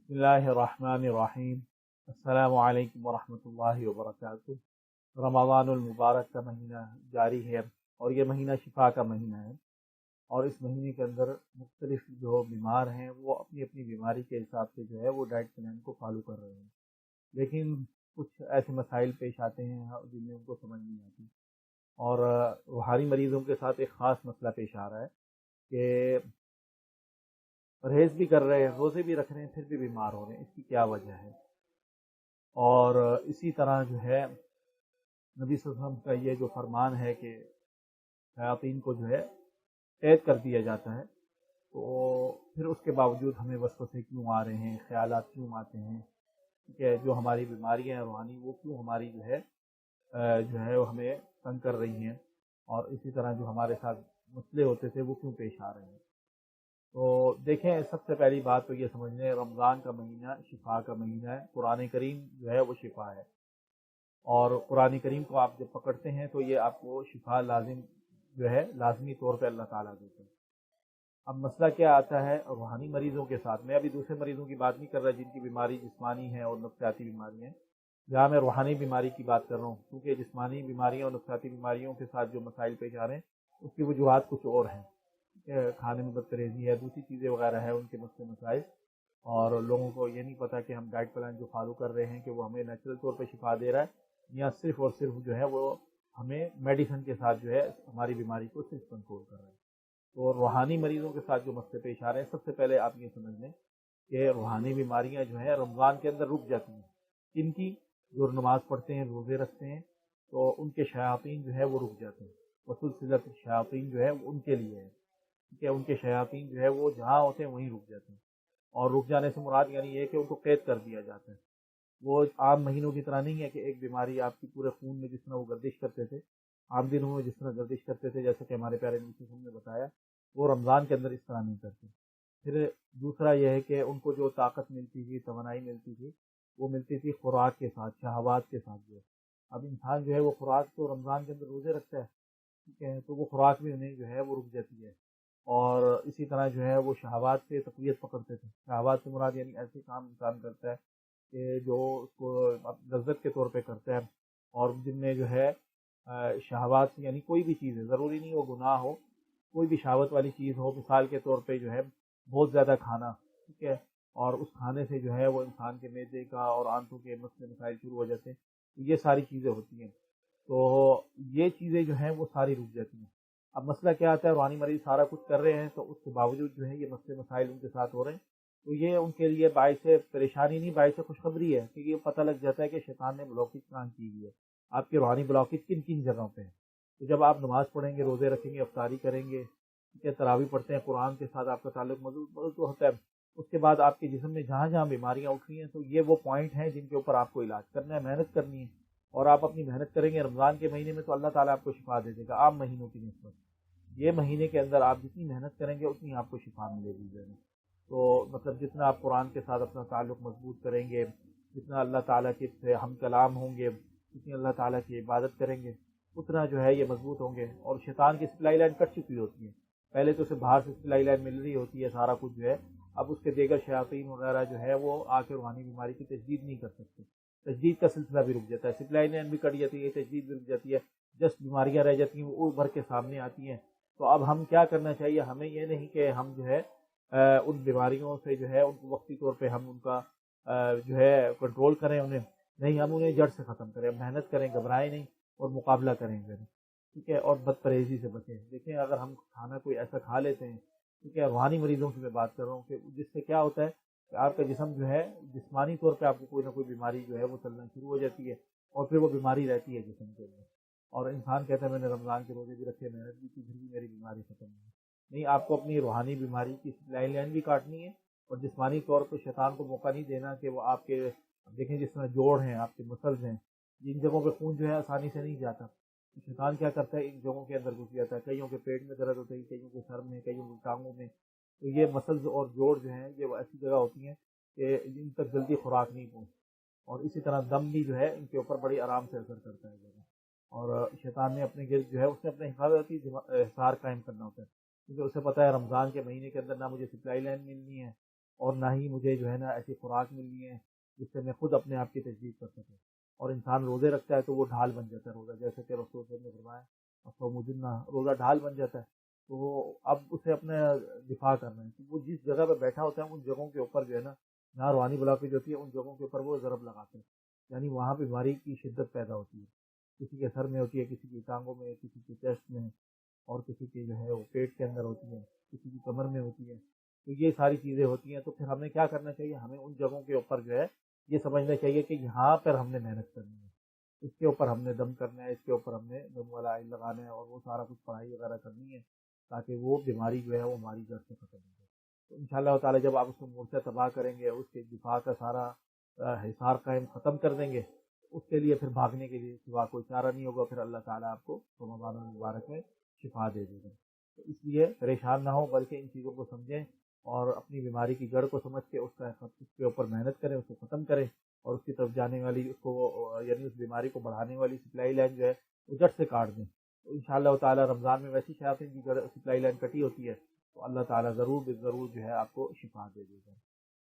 बिस्मिल्लाहिर्रहमानिर्रहीम। अस्सलामु अलैकुम वरहमतुल्लाहि वबरकातुहू। रमज़ानुल मुबारक का महीना जारी है और ये महीना शिफा का महीना है। और इस महीने के अंदर मुख्तलिफ जो बीमार हैं वो अपनी अपनी बीमारी के हिसाब से जो है वो डाइट प्लान को फॉलो कर रहे हैं, लेकिन कुछ ऐसे मसाइल पेश आते हैं जिनमें उनको समझ नहीं आती। और रूहानी मरीज़ों के साथ एक ख़ास मसला पेश आ रहा है कि परहेज़ भी कर रहे हैं, रोज़े भी रख रहे हैं, फिर भी बीमार हो रहे हैं। इसकी क्या वजह है? और इसी तरह जो है नबी सल्लल्लाहु अलैहि वसल्लम का ये जो फरमान है कि शयातीन को जो है कैद कर दिया जाता है, तो फिर उसके बावजूद हमें वसवसे क्यों आ रहे हैं, ख्यालात क्यों आते हैं कि जो हमारी बीमारियां हैं रूहानी वो क्यों हमारी जो है वो हमें तंग कर रही हैं, और इसी तरह जो हमारे साथ मसले होते थे वो क्यों पेश आ रहे हैं। तो देखें, सबसे पहली बात तो ये समझ लें, रमज़ान का महीना शिफा का महीना है। कुरान करीम जो है वो शिफा है, और कुरान करीम को आप जब पकड़ते हैं तो ये आपको शिफा लाजिम जो है लाजमी तौर पे अल्लाह ताला देते हैं। अब मसला क्या आता है रूहानी मरीज़ों के साथ। मैं अभी दूसरे मरीज़ों की बात नहीं कर रहा जिनकी बीमारी जिस्मानी है और नफ्सियाती बीमारी है, जहाँ मैं रूहानी बीमारी की बात कर रहा हूँ, क्योंकि जिस्मानी बीमारियों और नफ्सियाती बीमारियों के साथ जो मसाइल पेश आ रहे हैं उसकी वजूहात कुछ और हैं। खाने में बदतरेज़ी है, दूसरी चीज़ें वगैरह है, उनके मसले मसाइल, और लोगों को ये नहीं पता कि हम डाइट प्लान जो फॉलो कर रहे हैं कि वो हमें नेचुरल तौर पे शिफा दे रहा है या सिर्फ और सिर्फ जो है वो हमें मेडिसिन के साथ जो है हमारी बीमारी को सिर्फ कंट्रोल कर रहे हैं। तो रूहानी मरीज़ों के साथ जो मसले पेश आ रहे हैं, सबसे पहले आप ये समझ लें कि रूहानी बीमारियां जो है रमज़ान के अंदर रुक जाती हैं। इनकी जो नमाज़ पढ़ते हैं, रोज़े रखते हैं, तो उनके शयातीन जो है वो रुक जाते हैं। वसुलसिलत शयातीन जो है वो उनके लिए है कि उनके शयातीन जो है वो जहाँ होते हैं वहीं रुक जाते हैं। और रुक जाने से मुराद यानी ये कि उनको कैद कर दिया जाता है। वो आम महीनों की तरह नहीं है कि एक बीमारी आपकी पूरे खून में जिस तरह वो गर्दिश करते थे, आम दिनों में जिस तरह गर्दिश करते थे, जैसे कि हमारे प्यारे नबी ने बताया, वो रमज़ान के अंदर इस तरह नहीं करते। फिर दूसरा यह है कि उनको जो ताकत मिलती थी, तवानाई मिलती थी, वो मिलती थी खुराक के साथ, शहवात के साथ। जो अब इंसान जो है वो खुराक तो रमज़ान के अंदर रोज़े रखता है, ठीक है, तो वो खुराक भी उन्हें जो है वो रुक जाती है। और इसी तरह जो है वो शहवात से तक़वियत पकड़ते थे। शहवात से मुराद यानी ऐसे काम इंसान करता है कि जो उसको लज़्ज़त के तौर पे करता है, और जिनमें जो है शहवात यानी कोई भी चीज़ है, ज़रूरी नहीं वो गुनाह हो, कोई भी शहवत वाली चीज़ हो, मिसाल के तौर पे जो है बहुत ज़्यादा खाना, ठीक है, और उस खाने से जो है वो इंसान के मैदे का और आंतों के मसले मसाइल शुरू हो जाते हैं। तो ये सारी चीज़ें होती हैं, तो ये चीज़ें जो हैं वो सारी रुक जाती हैं। अब मसला क्या आता है, रूहानी मरीज़ सारा कुछ कर रहे हैं तो उसके बावजूद जो है ये मसले मसाइल उनके साथ हो रहे हैं, तो ये उनके लिए बाइस परेशानी नहीं, बाइस खुशखबरी है, क्योंकि ये पता लग जाता है कि शैतान ने ब्लॉकेज कहाँ की हुई है, आपकी रूहानी ब्लॉकेज किन किन जगहों पे है। तो जब आप नमाज़ पढ़ेंगे, रोज़े रखेंगे, अफ्तारी करेंगे, ठीक है, तरावी पढ़ते हैं, कुरान के साथ आपका ताल्लुक मजबूत होता है, उसके बाद आपके जिस्म में जहाँ जहाँ बीमारियाँ उठ रही हैं, तो ये वो पॉइंट हैं जिनके ऊपर आपको इलाज करना है, मेहनत करनी है। और आप अपनी मेहनत करेंगे रमज़ान के महीने में तो अल्लाह ताला आपको शिफा दे देगा आम महीनों की निस्बत। ये महीने के अंदर आप जितनी मेहनत करेंगे उतनी आपको शिफा मिलेगी। तो मतलब जितना आप कुरान के साथ अपना ताल्लुक मजबूत करेंगे, जितना अल्लाह ताला के से हम कलाम होंगे, जितनी अल्लाह ताला की इबादत करेंगे, उतना जो है ये मजबूत होंगे। और शैतान की सप्लाई लाइन कट चुकी होती है, पहले तो उसे बाहर से सप्लाई लाइन मिल रही होती है सारा कुछ जो है, अब उसके देगर शयातीन वगैरह जो है वो आके रूहानी बीमारी की तजदीद नहीं कर सकते। तजदीद का सिलसिला भी रुक जाता है, सप्लाई लाइन भी कट जाती है, तजदीद भी रुक जाती है, जस्ट बीमारियाँ रह जाती हैं, वो उभर के सामने आती हैं। तो अब हम क्या करना चाहिए, हमें ये नहीं कि हम जो है उन बीमारियों से जो है उनको वक्ती तौर पे हम उनका जो है कंट्रोल करें, उन्हें नहीं, हम उन्हें जड़ से ख़त्म करें। मेहनत करें, घबराएं नहीं, और मुकाबला करें फिर, ठीक है, और बदपरहेज़ी से बचें। देखें, अगर हम खाना कोई ऐसा खा लेते हैं, ठीक है, रूहानी मरीज़ों की मैं बात कर रहा हूँ, कि जिससे क्या होता है कि आपका जिस्म जो है जिस्मानी तौर पे आपको कोई ना कोई बीमारी जो है वो चलना शुरू हो जाती है, और फिर वो बीमारी रहती है जिस्म के अंदर, और इंसान कहता है मैंने रमज़ान के रोज़े भी रखे, मेहनत भी की, फिर भी मेरी बीमारी ख़त्म नहीं। आपको अपनी रूहानी बीमारी की सप्लाई लाइन भी काटनी है, और जिस्मानी तौर पर शैतान को मौका नहीं देना कि वो आपके, देखें जिस तरह जोड़ हैं, आपके मसल्स हैं, जिन जगहों पे खून जो है आसानी से नहीं जाता, तो शैतान क्या करता है, इन जगहों के अंदर घुस जाता है। कईयों के पेट में दर्द होता है, कईयों के सर में, कईयों की टांगों में। तो ये मसल्स और जोड़ जो हैं ये ऐसी जगह होती हैं कि जिन तक जल्दी खुराक नहीं पहुँचती, और इसी तरह दम भी जो है इनके ऊपर बड़ी आराम से असर करता है जगह। और शैतान ने अपने गिर्द जो है उसने अपने हिफाजती हिसार कायम करना होता है, क्योंकि उसे पता है रमज़ान के महीने के अंदर ना मुझे सप्लाई लाइन मिलनी है, اور نہ ہی مجھے جو ہے نا ایسی خوراک ملنی ہے جس سے میں خود اپنے آپ کی تجدید کر سکوں۔ اور انسان روزے رکھتا ہے تو وہ ڈھال بن جاتا ہے روزہ، جیسے کہ رسول صلی اللہ علیہ وسلم نے فرمایا صوم جنہ، روزہ ڈھال بن جاتا ہے۔ تو وہ اب اسے اپنا دفاع کرنا ہے، تو وہ جس جگہ پہ بیٹھا ہوتا ہے ان جگہوں کے اوپر جو ہے نا جہاں روحانی بلاکیج ہوتی ہے ان جگہوں کے اوپر وہ ضرب لگاتے ہیں، یعنی وہاں بیماری کی شدت پیدا ہوتی ہے، کسی کے سر میں ہوتی ہے، کسی کی ٹانگوں میں، کسی کی چیسٹ میں، اور کسی کی جو ہے وہ پیٹ کے اندر ہوتی ہے، کسی کی کمر میں ہوتی ہے۔ تو یہ ساری چیزیں ہوتی ہیں، تو پھر ہمیں کیا کرنا چاہیے؟ ہمیں ان جگہوں کے اوپر جو ہے یہ سمجھنا چاہیے کہ یہاں پر ہم نے محنت کرنی ہے، اس کے اوپر ہم نے دم کرنا ہے، اس کے اوپر ہم نے دم والا آئل لگانا ہے، اور وہ سارا کچھ پڑھائی وغیرہ کرنی ہے تاکہ وہ بیماری جو ہے وہ ہماری جڑ سے ختم ہو جائے۔ تو انشاءاللہ تعالیٰ جب آپ اس کو مورچہ تباہ کریں گے، اس کے دفاع کا سارا حصار قائم ختم کر دیں گے، اس کے لیے پھر بھاگنے کے لیے سوا کوئی چارہ نہیں ہوگا، پھر اللہ تعالیٰ آپ کو رمضان المبارک میں شفا دے دے گا۔ تو اس لیے پریشان نہ ہو، بلکہ ان چیزوں کو سمجھیں اور اپنی بیماری کی جڑ کو سمجھ کے اس کے اوپر محنت کریں، اس کو ختم کریں، اور اس کی طرف جانے والی اس کو یعنی اس بیماری کو بڑھانے والی سپلائی لائن جو ہے وہ جڑ سے کاٹ دیں۔ تو انشاءاللہ تعالیٰ رمضان میں ویسی شیاطین کی سپلائی لائن کٹی ہوتی ہے تو اللہ تعالیٰ ضرور ضرور جو ہے آپ کو شفا دے دے گا۔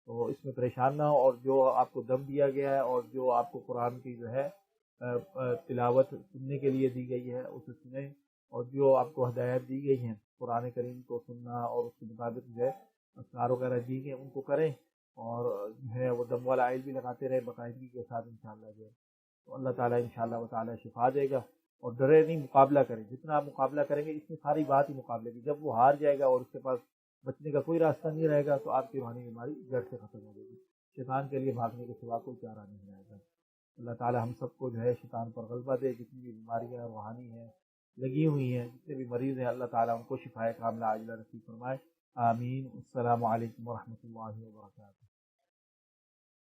تو اس میں پریشان نہ ہو، اور جو آپ کو دم دیا گیا ہے اور جو آپ کو قرآن کی جو ہے تلاوت سننے کے لیے دی گئی ہے اسے سنیں، اور جو آپ کو ہدایت دی گئی ہیں قرآن کریم کو سننا اور اس کے مطابق جو ہے اذکار وغیرہ دی گئی ان کو کریں، اور جو ہے وہ دم والا آئل بھی لگاتے رہے باقاعدگی کے ساتھ انشاءاللہ جو ہے، تو اللہ تعالیٰ انشاءاللہ وہ تعالیٰ شفا دے گا۔ اور ڈرے نہیں، مقابلہ کریں، جتنا آپ مقابلہ کریں گے اس میں ساری بات ہی مقابلے کی، جب وہ ہار جائے گا اور اس کے پاس بچنے کا کوئی راستہ نہیں رہے گا تو آپ کی روحانی بیماری جڑ سے ختم ہو جائے گی، شیطان کے لیے بھاگنے کے سوا کوئی چارہ نہیں رہے گا۔ اللہ تعالیٰ ہم سب کو جو ہے شیطان پر غلبہ دے، جتنی بھی بیماریاں روحانی ہیں لگی ہوئی ہیں، جتنے بھی مریض ہیں، اللہ تعالیٰ ان کو شفائے کاملہ عاجلہ نصیب فرمائے، آمین۔ السلام علیکم ورحمۃ اللہ وبرکاتہ۔